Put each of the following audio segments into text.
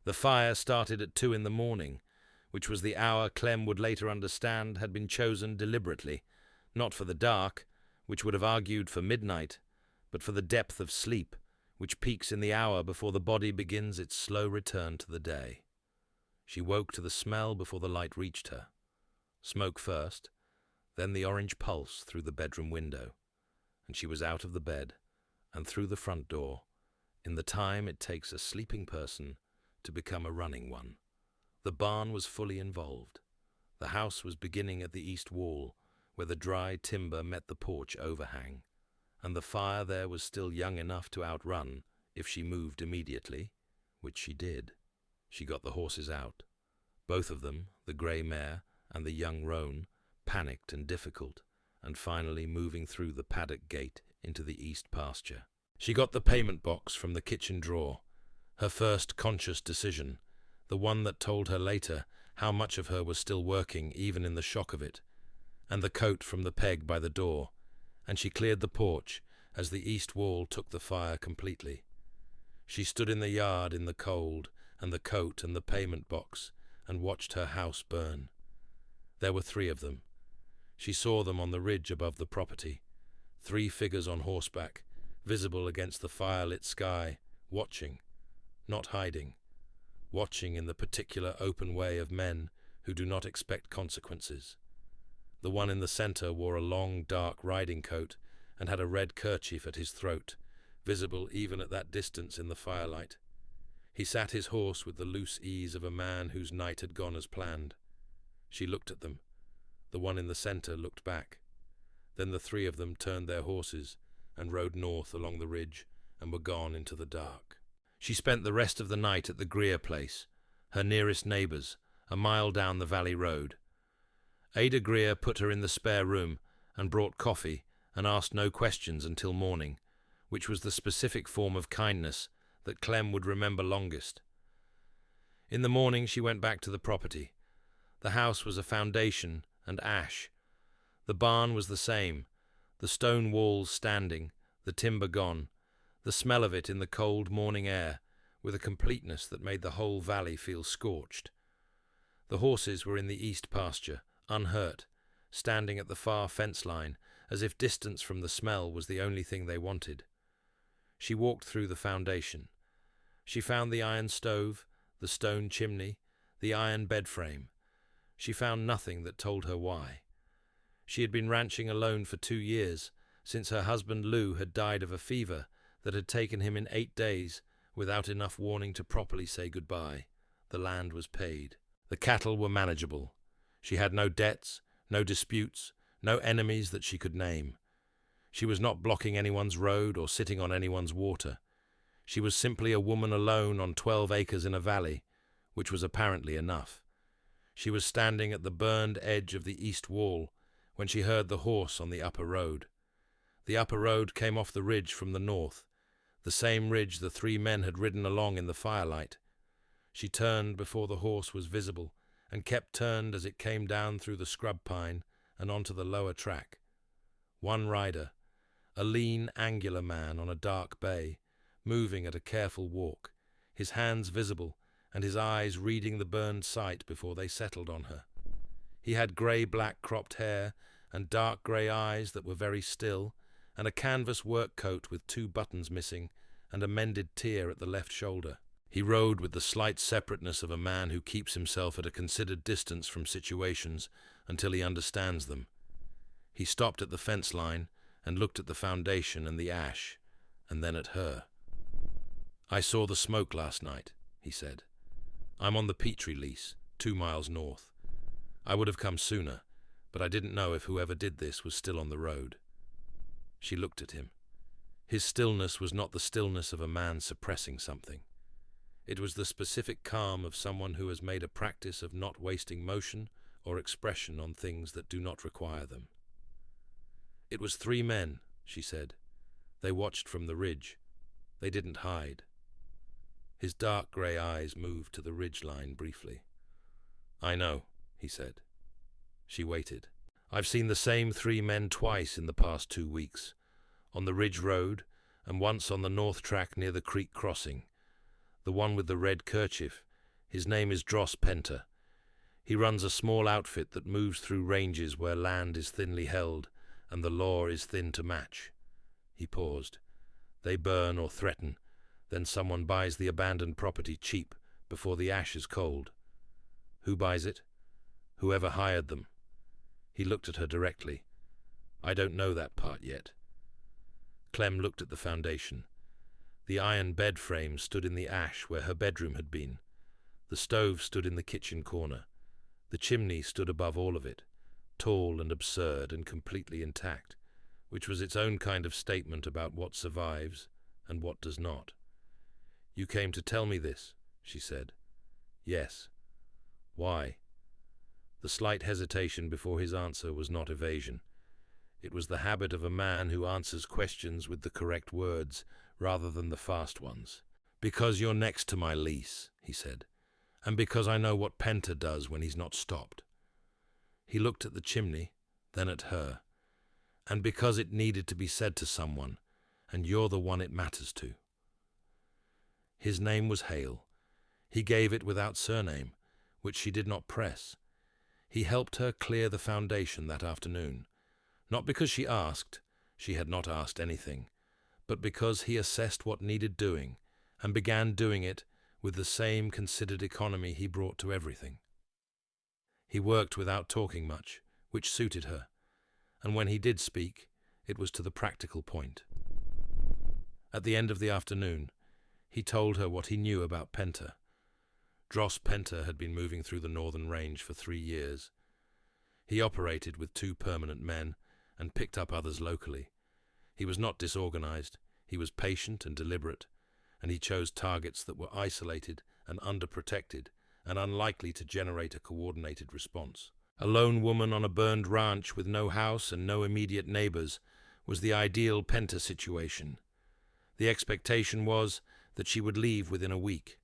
The fire started at 2 in the morning, which was the hour Clem would later understand had been chosen deliberately, not for the dark, which would have argued for midnight, but for the depth of sleep, which peaks in the hour before the body begins its slow return to the day. She woke to the smell before the light reached her. Smoke first, then the orange pulse through the bedroom window, and she was out of the bed and through the front door in the time it takes a sleeping person to become a running one. The barn was fully involved. The house was beginning at the east wall, where the dry timber met the porch overhang, and the fire there was still young enough to outrun if she moved immediately, which she did. She got the horses out. Both of them, the grey mare and the young roan, panicked and difficult, and finally moving through the paddock gate into the east pasture. She got the payment box from the kitchen drawer, her first conscious decision, the one that told her later how much of her was still working even in the shock of it, and the coat from the peg by the door, and she cleared the porch as the east wall took the fire completely. She stood in the yard in the cold, and the coat and the payment box, and watched her house burn. There were 3 of them. She saw them on the ridge above the property, 3 figures on horseback, visible against the firelit sky, watching, not hiding, watching in the particular open way of men who do not expect consequences. The one in the centre wore a long, dark riding coat and had a red kerchief at his throat, visible even at that distance in the firelight. He sat his horse with the loose ease of a man whose night had gone as planned. She looked at them. The one in the centre looked back. Then the 3 of them turned their horses and rode north along the ridge and were gone into the dark. She spent the rest of the night at the Greer place, her nearest neighbours, a mile down the valley road. Ada Greer put her in the spare room and brought coffee and asked no questions until morning, which was the specific form of kindness that Clem would remember longest. In the morning she went back to the property. The house was a foundation and ash. The barn was the same, the stone walls standing, the timber gone, the smell of it in the cold morning air, with a completeness that made the whole valley feel scorched. The horses were in the east pasture, unhurt, standing at the far fence line, as if distance from the smell was the only thing they wanted. She walked through the foundation. She found the iron stove, the stone chimney, the iron bed frame. She found nothing that told her why. She had been ranching alone for 2 years, since her husband Lou had died of a fever that had taken him in 8 days without enough warning to properly say goodbye. The land was paid. The cattle were manageable. She had no debts, no disputes, no enemies that she could name. She was not blocking anyone's road or sitting on anyone's water. She was simply a woman alone on 12 acres in a valley, which was apparently enough. She was standing at the burned edge of the east wall when she heard the horse on the upper road. The upper road came off the ridge from the north, the same ridge the 3 men had ridden along in the firelight. She turned before the horse was visible and kept turned as it came down through the scrub pine and onto the lower track. One rider, a lean, angular man on a dark bay, moving at a careful walk, his hands visible and his eyes reading the burned site before they settled on her. He had grey-black cropped hair and dark grey eyes that were very still, and a canvas work coat with 2 buttons missing and a mended tear at the left shoulder. He rode with the slight separateness of a man who keeps himself at a considered distance from situations until he understands them. He stopped at the fence line and looked at the foundation and the ash, and then at her. "I saw the smoke last night," he said. "I'm on the Petrie lease, 2 miles north. I would have come sooner, but I didn't know if whoever did this was still on the road." She looked at him. His stillness was not the stillness of a man suppressing something. It was the specific calm of someone who has made a practice of not wasting motion or expression on things that do not require them. "It was 3 men," she said. "They watched from the ridge. They didn't hide." His dark grey eyes moved to the ridge line briefly. "I know," he said. She waited. "I've seen the same 3 men twice in the past 2 weeks, on the ridge road and once on the north track near the creek crossing. The one with the red kerchief His name is Dross Penter. He runs a small outfit that moves through ranges where land is thinly held and the law is thin to match." He paused. "They burn or threaten. Then someone buys the abandoned property cheap before the ash is cold. Who buys it? Whoever hired them." He looked at her directly. "I don't know that part yet." Clem looked at the foundation. The iron bed frame stood in the ash where her bedroom had been. The stove stood in the kitchen corner. The chimney stood above all of it, tall and absurd and completely intact, which was its own kind of statement about what survives and what does not. "You came to tell me this," she said. "Yes." "Why?" The slight hesitation before his answer was not evasion. It was the habit of a man who answers questions with the correct words rather than the fast ones. "Because you're next to my lease," he said, "and because I know what Penter does when he's not stopped." He looked at the chimney, then at her. "And because it needed to be said to someone, and you're the one it matters to." His name was Hale. He gave it without surname, which she did not press. He helped her clear the foundation that afternoon, not because she asked, she had not asked anything, but because he assessed what needed doing and began doing it with the same considered economy he brought to everything. He worked without talking much, which suited her, and when he did speak, it was to the practical point. At the end of the afternoon, he told her what he knew about Penter. Dross Penter had been moving through the northern range for 3 years. He operated with 2 permanent men and picked up others locally. He was not disorganized, he was patient and deliberate, and he chose targets that were isolated and underprotected and unlikely to generate a coordinated response. A lone woman on a burned ranch with no house and no immediate neighbors was the ideal Penter situation. The expectation was that she would leave within a week.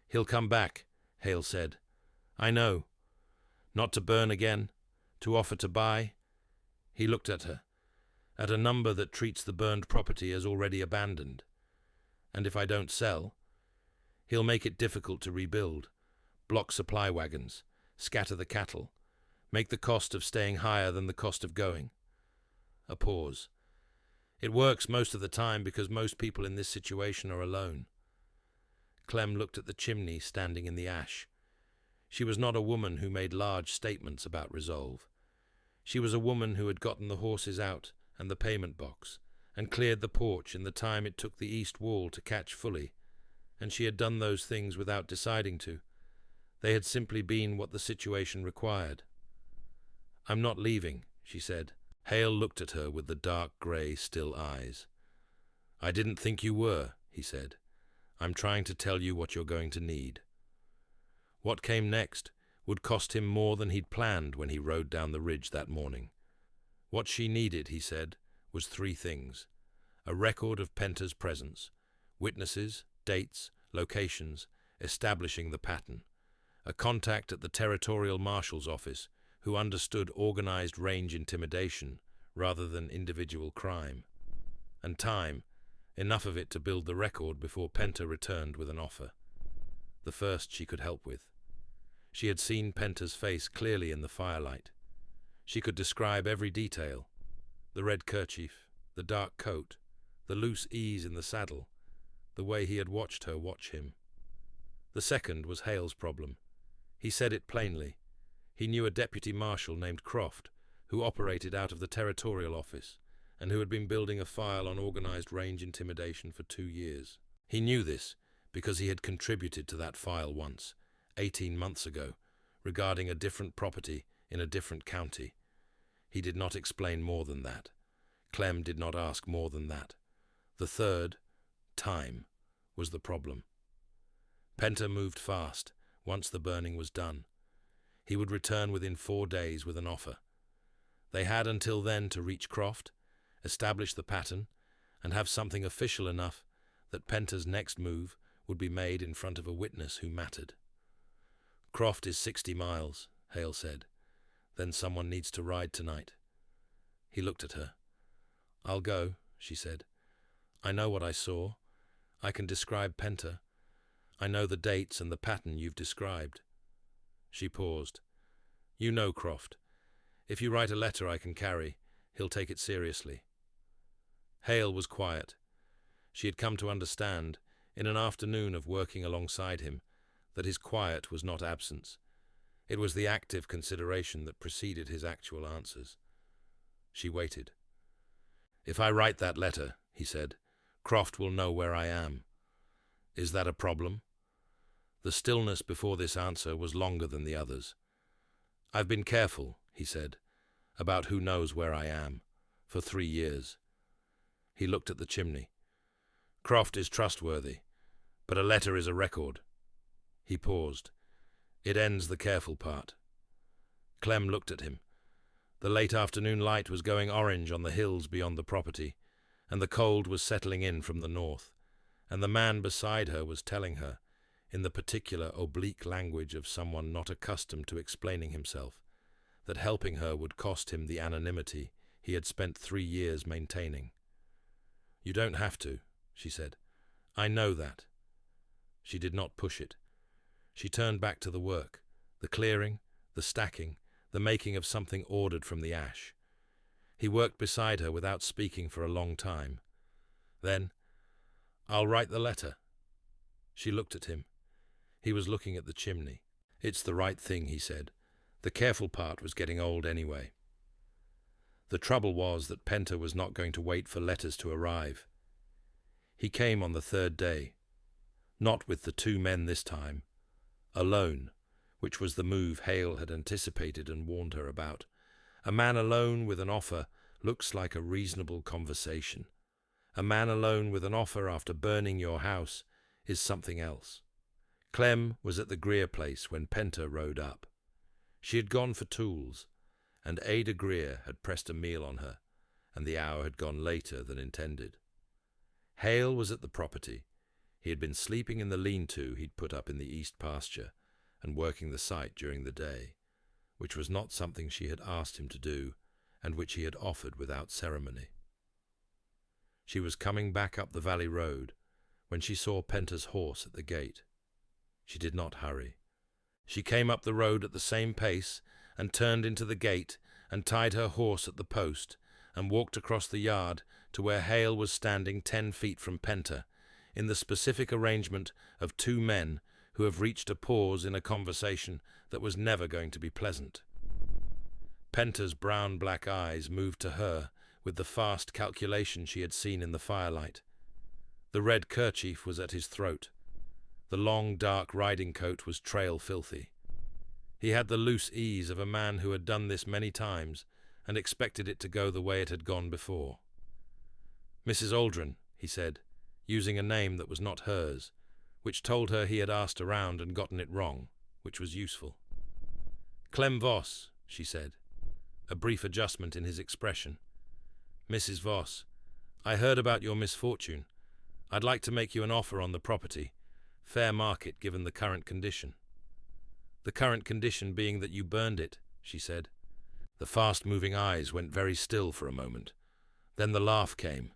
"He'll come back," Hale said. "I know. Not to burn again, to offer to buy." He looked at her, at a number that treats the burned property as already abandoned. "And if I don't sell, he'll make it difficult to rebuild, block supply wagons, scatter the cattle, make the cost of staying higher than the cost of going." A pause. "It works most of the time because most people in this situation are alone." Clem looked at the chimney standing in the ash. She was not a woman who made large statements about resolve. She was a woman who had gotten the horses out and the payment box, and cleared the porch in the time it took the east wall to catch fully, and she had done those things without deciding to. They had simply been what the situation required. "I'm not leaving," she said. Hale looked at her with the dark grey, still eyes. "I didn't think you were," he said. "I'm trying to tell you what you're going to need." What came next would cost him more than he'd planned when he rode down the ridge that morning. What she needed, he said, was 3 things: a record of Penter's presence, witnesses, dates, locations, establishing the pattern, a contact at the territorial marshal's office who understood organized range intimidation rather than individual crime, and time, enough of it to build the record before Penter returned with an offer. The first she could help with. She had seen Penter's face clearly in the firelight. She could describe every detail: the red kerchief, the dark coat, the loose ease in the saddle, the way he had watched her watch him. The second was Hale's problem. He said it plainly. He knew a deputy marshal named Croft, who operated out of the territorial office, and who had been building a file on organized range intimidation for 2 years. He knew this because he had contributed to that file once, 18 months ago, regarding a different property in a different county. He did not explain more than that. Clem did not ask more than that. The third, time, was the problem. Penter moved fast once the burning was done. He would return within 4 days with an offer. They had until then to reach Croft, establish the pattern, and have something official enough that Penter's next move would be made in front of a witness who mattered. "Croft is 60 miles, Hale said. "Then someone needs to ride tonight." He looked at her. "I'll go," she said. "I know what I saw. I can describe Penter. I know the dates and the pattern you've described." She paused. "You know Croft. If you write a letter I can carry, he'll take it seriously." Hale was quiet. She had come to understand, in an afternoon of working alongside him, that his quiet was not absence. It was the active consideration that preceded his actual answers. She waited. "If I write that letter," he said, "Croft will know where I am. Is that a problem?" The stillness before this answer was longer than the others. "I've been careful," he said, "about who knows where I am, for 3 years." He looked at the chimney. "Croft is trustworthy, but a letter is a record." He paused. "It ends the careful part." Clem looked at him. The late afternoon light was going orange on the hills beyond the property, and the cold was settling in from the north, and the man beside her was telling her, in the particular oblique language of someone not accustomed to explaining himself, that helping her would cost him the anonymity he had spent 3 years maintaining. "You don't have to," she said. "I know that." She did not push it. She turned back to the work, the clearing, the stacking, the making of something ordered from the ash. He worked beside her without speaking for a long time. Then, "I'll write the letter." She looked at him. He was looking at the chimney. "It's the right thing," he said. The careful part was getting old anyway. The trouble was that Penter was not going to wait for letters to arrive. He came on the 3rd day. Not with the 2 men this time. Alone, which was the move Hale had anticipated and warned her about. A man alone with an offer looks like a reasonable conversation. A man alone with an offer after burning your house is something else. Clem was at the Greer place when Penter rode up. She had gone for tools, and Ada Greer had pressed a meal on her, and the hour had gone later than intended. Hale was at the property. He had been sleeping in the lean-to he'd put up in the east pasture, and working the site during the day, which was not something she had asked him to do, and which he had offered without ceremony. She was coming back up the valley road when she saw Penter's horse at the gate. She did not hurry. She came up the road at the same pace and turned into the gate and tied her horse at the post and walked across the yard to where Hale was standing 10 feet from Penter, in the specific arrangement of 2 men who have reached a pause in a conversation that was never going to be pleasant. Penter's brown-black eyes moved to her with the fast calculation she had seen in the firelight. The red kerchief was at his throat. The long, dark riding coat was trail-filthy. He had the loose ease of a man who had done this many times and expected it to go the way it had gone before. "Mrs. Aldrin," he said, using a name that was not hers, which told her he had asked around and gotten it wrong, which was useful. "Clem Voss," she said, a brief adjustment in his expression. "Mrs. Voss, I heard about your misfortune. I'd like to make you an offer on the property. Fair market given the current condition." "The current condition being that you burned it," she said. The fast-moving eyes went very still for a moment. Then the laugh came,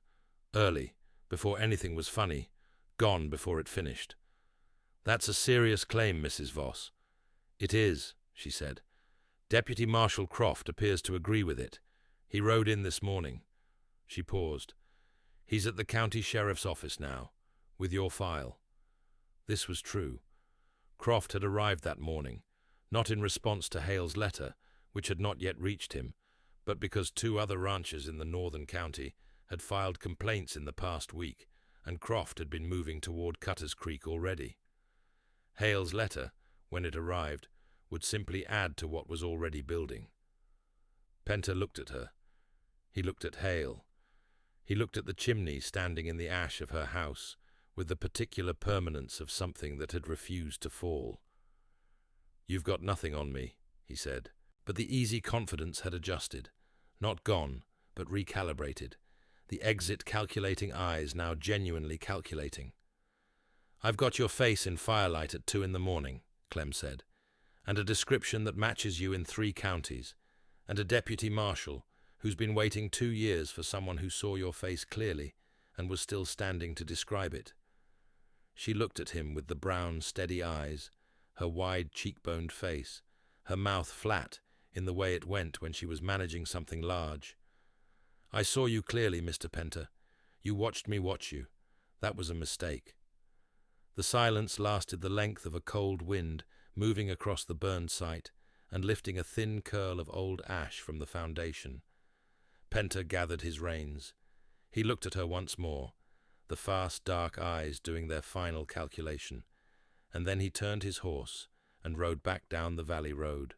early, before anything was funny, gone before it finished. "That's a serious claim, Mrs. Voss." "It is," she said. "Deputy Marshal Croft appears to agree with it. He rode in this morning." She paused. "He's at the county sheriff's office now, with your file." This was true. Croft had arrived that morning, not in response to Hale's letter, which had not yet reached him, but because 2 other ranchers in the northern county had filed complaints in the past week, and Croft had been moving toward Cutter's Creek already. Hale's letter, when it arrived, would simply add to what was already building. Penter looked at her. He looked at Hale. He looked at the chimney standing in the ash of her house, with the particular permanence of something that had refused to fall. "You've got nothing on me," he said, but the easy confidence had adjusted, not gone, but recalibrated, the exit calculating eyes now genuinely calculating. "I've got your face in firelight at 2 in the morning, Clem said, "and a description that matches you in 3 counties, and a deputy marshal who's been waiting 2 years for someone who saw your face clearly and was still standing to describe it. She looked at him with the brown, steady eyes, her wide cheekboned face, her mouth flat in the way it went when she was managing something large. "I saw you clearly, Mr. Penter. You watched me watch you. That was a mistake." The silence lasted the length of a cold wind moving across the burned site and lifting a thin curl of old ash from the foundation. Penter gathered his reins. He looked at her once more, the fast, dark eyes doing their final calculation, and then he turned his horse and rode back down the valley road.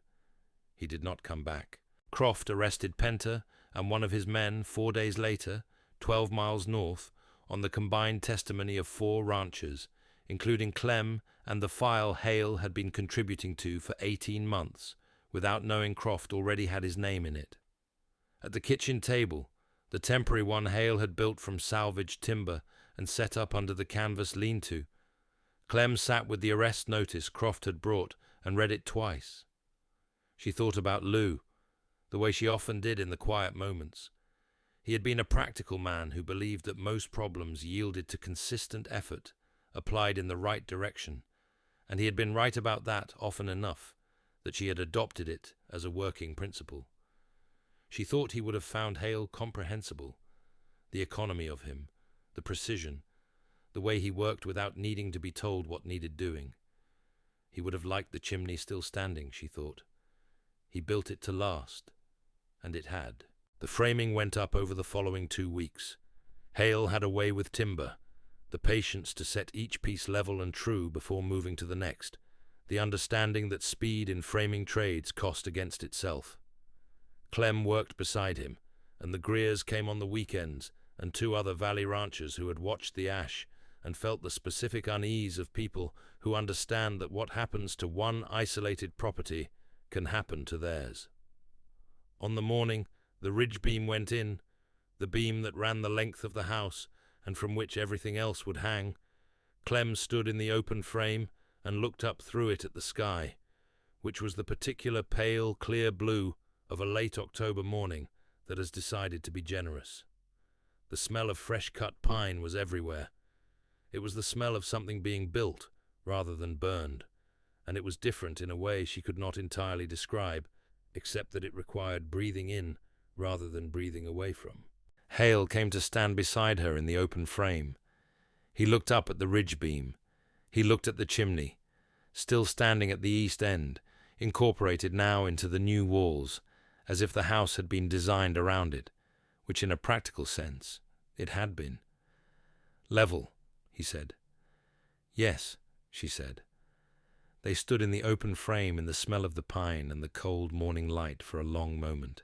He did not come back. Croft arrested Penter and one of his men 4 days later, 12 miles north, on the combined testimony of 4 ranchers, including Clem and the file Hale had been contributing to for 18 months, without knowing Croft already had his name in it. At the kitchen table, the temporary one Hale had built from salvaged timber and set up under the canvas lean-to, Clem sat with the arrest notice Croft had brought and read it twice. She thought about Lou, the way she often did in the quiet moments. He had been a practical man who believed that most problems yielded to consistent effort, applied in the right direction, and he had been right about that often enough that she had adopted it as a working principle. She thought he would have found Hale comprehensible, the economy of him, the precision, the way he worked without needing to be told what needed doing. He would have liked the chimney still standing, she thought. He built it to last, and it had. The framing went up over the following 2 weeks. Hale had a way with timber, the patience to set each piece level and true before moving to the next, the understanding that speed in framing trades cost against itself. Clem worked beside him, and the Greers came on the weekends, and 2 other valley ranchers who had watched the ash and felt the specific unease of people who understand that what happens to one isolated property can happen to theirs. On the morning the ridge beam went in, the beam that ran the length of the house and from which everything else would hang, Clem stood in the open frame and looked up through it at the sky, which was the particular pale, clear blue of a late October morning that has decided to be generous. The smell of fresh-cut pine was everywhere. It was the smell of something being built rather than burned, and it was different in a way she could not entirely describe, except that it required breathing in rather than breathing away from. Hale came to stand beside her in the open frame. He looked up at the ridge beam. He looked at the chimney, still standing at the east end, incorporated now into the new walls, as if the house had been designed around it, which in a practical sense it had been. "Level," he said. "Yes," she said. They stood in the open frame in the smell of the pine and the cold morning light for a long moment.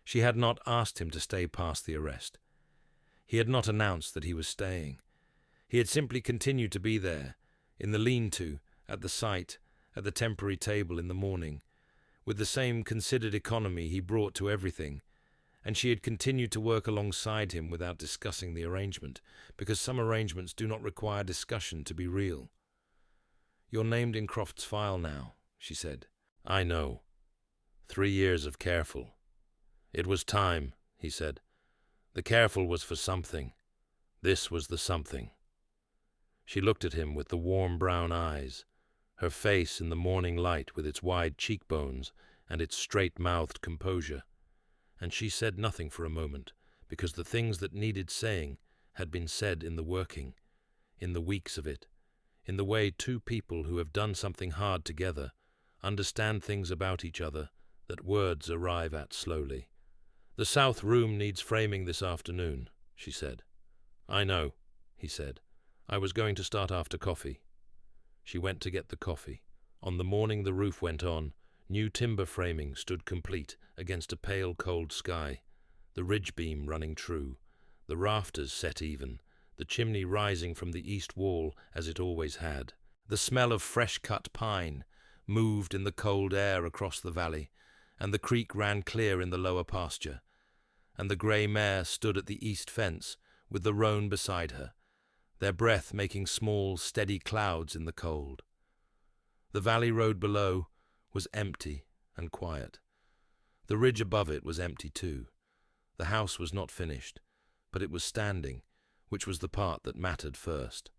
She had not asked him to stay past the arrest. He had not announced that he was staying. He had simply continued to be there, in the lean-to, at the site, at the temporary table in the morning, with the same considered economy he brought to everything, and she had continued to work alongside him without discussing the arrangement, because some arrangements do not require discussion to be real. "You're named in Croft's file now," she said. "I know. 3 years of careful. It was time," he said. "The careful was for something. This was the something." She looked at him with the warm brown eyes, her face in the morning light with its wide cheekbones and its straight-mouthed composure, and she said nothing for a moment, because the things that needed saying had been said in the working, in the weeks of it, in the way 2 people who have done something hard together understand things about each other that words arrive at slowly. "The south room needs framing this afternoon," she said. "I know," he said. "I was going to start after coffee." She went to get the coffee. On the morning the roof went on, new timber framing stood complete against a pale cold sky, the ridge beam running true, the rafters set even, the chimney rising from the east wall as it always had. The smell of fresh-cut pine moved in the cold air across the valley, and the creek ran clear in the lower pasture, and the grey mare stood at the east fence with the roan beside her, their breath making small, steady clouds in the cold. The valley road below was empty and quiet. The ridge above it was empty too. The house was not finished, but it was standing, which was the part that mattered first.